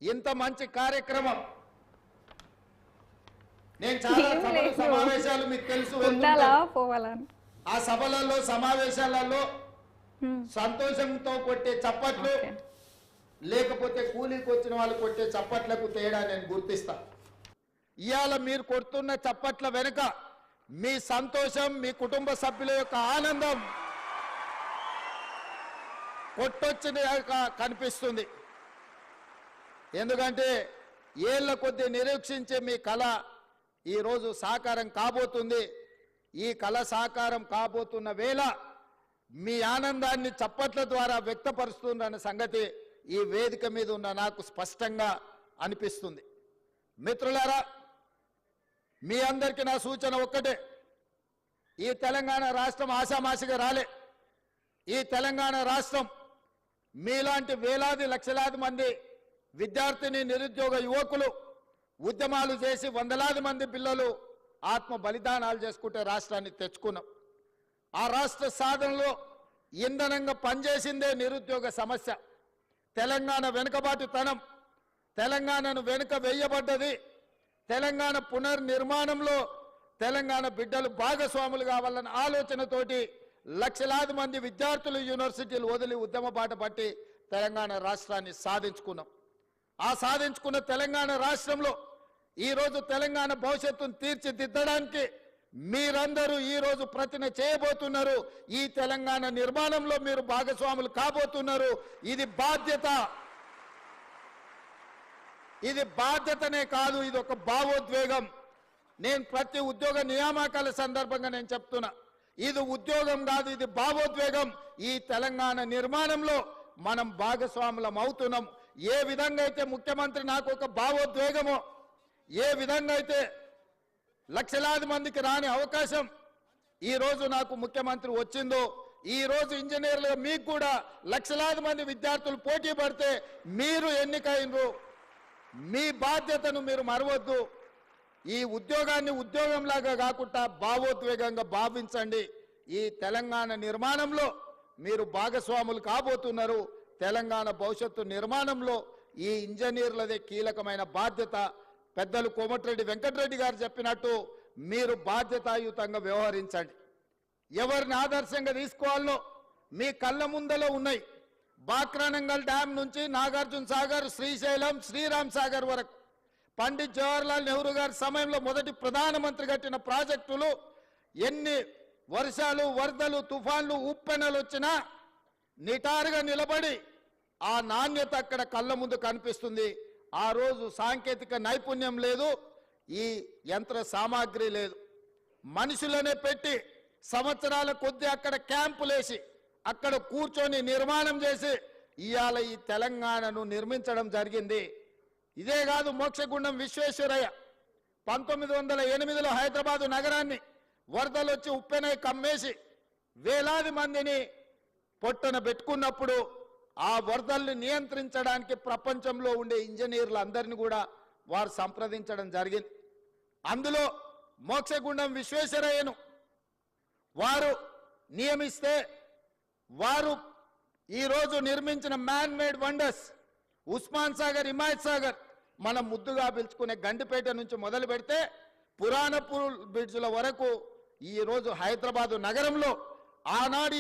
ఇంత మంచి కార్యక్రమం నేను చాలా సభలు సమావేశాలు మీకు తెలుసు ఆ సభలలో సమావేశాలలో సంతోషంతో కొట్టే చప్పట్లు లేకపోతే కూలీకి వచ్చిన వాళ్ళు కొట్టే చప్పట్లకు తేడా నేను గుర్తిస్తా. ఇవాళ మీరు కొడుతున్న చప్పట్ల వెనుక మీ సంతోషం, మీ కుటుంబ సభ్యుల యొక్క ఆనందం కొట్టొచ్చిన కనిపిస్తుంది. ఎందుకంటే ఏళ్ల కొద్దీ నిరీక్షించే మీ కళ ఈరోజు సాకారం కాబోతుంది. ఈ కళ సాకారం కాబోతున్న వేళ మీ ఆనందాన్ని చప్పట్ల ద్వారా వ్యక్తపరుస్తుందన్న సంగతి ఈ వేదిక మీద ఉన్న నాకు స్పష్టంగా అనిపిస్తుంది. మిత్రులారా, మీ అందరికీ నా సూచన ఒక్కటే, ఈ తెలంగాణ రాష్ట్రం ఆషామాషిగా రాలే. ఈ తెలంగాణ రాష్ట్రం మీలాంటి వేలాది లక్షలాది మంది విద్యార్థిని నిరుద్యోగ యువకులు ఉద్యమాలు చేసి వందలాది మంది పిల్లలు ఆత్మ బలిదానాలు చేసుకుంటే రాష్ట్రాన్ని తెచ్చుకున్నాం. ఆ రాష్ట్ర సాధనలో ఇంధనంగా పనిచేసిందే నిరుద్యోగ సమస్య. తెలంగాణ వెనుకబాటుతనం, తెలంగాణను వెనుక వేయబడ్డది. తెలంగాణ పునర్నిర్మాణంలో తెలంగాణ బిడ్డలు భాగస్వాములు కావాలన్న ఆలోచనతోటి లక్షలాది మంది విద్యార్థులు యూనివర్సిటీలు వదిలి ఉద్యమ బాట పట్టి తెలంగాణ రాష్ట్రాన్ని సాధించుకున్నాం. ఆ సాధించుకున్న తెలంగాణ రాష్ట్రంలో ఈరోజు తెలంగాణ భవిష్యత్తును తీర్చిదిద్దడానికి మీరందరూ ఈరోజు ప్రతిన చేయబోతున్నారు. ఈ తెలంగాణ నిర్మాణంలో మీరు భాగస్వాములు కాబోతున్నారు. ఇది బాధ్యత. ఇది బాధ్యతనే కాదు, ఇది ఒక భావోద్వేగం. నేను ప్రతి ఉద్యోగ నియామకాల సందర్భంగా నేను చెప్తున్నా, ఇది ఉద్యోగం కాదు, ఇది భావోద్వేగం. ఈ తెలంగాణ నిర్మాణంలో మనం భాగస్వాములం అవుతున్నాం. ఏ విధంగా అయితే ముఖ్యమంత్రి నాకు ఒక భావోద్వేగమో, ఏ విధంగా అయితే లక్షలాది మందికి రాని అవకాశం ఈరోజు నాకు ముఖ్యమంత్రి వచ్చిందో, ఈరోజు ఇంజనీర్లుగా మీకు కూడా లక్షలాది మంది విద్యార్థులు పోటీ పడితే మీరు ఎన్నికైనరు. మీ బాధ్యతను మీరు మరవద్దు. ఈ ఉద్యోగాన్ని ఉద్యోగంలాగా కాకుండా భావోద్వేగంగా భావించండి. ఈ తెలంగాణ నిర్మాణంలో మీరు భాగస్వాములు కాబోతున్నారు. తెలంగాణ భవిష్యత్తు నిర్మాణంలో ఈ ఇంజనీర్లదే కీలకమైన బాధ్యత. పెద్దలు కోమటిరెడ్డి వెంకటరెడ్డి గారు చెప్పినట్టు మీరు బాధ్యతాయుతంగా వ్యవహరించండి. ఎవరిని ఆదర్శంగా తీసుకోవాలో మీ కళ్ళ ముందలో ఉన్నాయి. బాక్రానంగల్ డ్యామ్ నుంచి నాగార్జున సాగర్, శ్రీశైలం, శ్రీరామ్ సాగర్ వరకు పండిత్ జవహర్లాల్ నెహ్రూ గారి సమయంలో మొదటి ప్రధానమంత్రి కట్టిన ప్రాజెక్టులు ఎన్ని వర్షాలు, వరదలు, తుఫాన్లు, ఉప్పెనలు వచ్చినా నిటారుగా నిలబడి ఆ నాణ్యత అక్కడ కళ్ళ ముందు కనిపిస్తుంది. ఆ రోజు సాంకేతిక నైపుణ్యం లేదు, ఈ యంత్ర సామాగ్రి లేదు. మనుషులనే పెట్టి సంవత్సరాల కొద్దీ అక్కడ క్యాంపులేసి అక్కడ కూర్చొని నిర్మాణం చేసి ఇవాళ ఈ తెలంగాణను నిర్మించడం జరిగింది. ఇదే కాదు, మోక్షగుండం విశ్వేశ్వరయ్య 1908లో హైదరాబాదు నగరాన్ని వరదలు వచ్చి ఉప్పెనై కమ్మేసి వేలాది మందిని పొట్టన పెట్టుకున్నప్పుడు ఆ వరదల్ని నియంత్రించడానికి ప్రపంచంలో ఉండే ఇంజనీర్లు అందరినీ కూడా వారు సంప్రదించడం జరిగింది. అందులో మోక్షగుండం విశ్వేశ్వరయ్యను వారు నియమిస్తే వారు ఈరోజు నిర్మించిన man made wonders Osman Sagar, Himayat Sagar, మనం ముద్దుగా పిలుచుకునే గండిపేట నుంచి మొదలు పెడితే పురాణపూర్ బ్రిడ్జ్ల వరకు ఈరోజు హైదరాబాదు నగరంలో ఆనాడు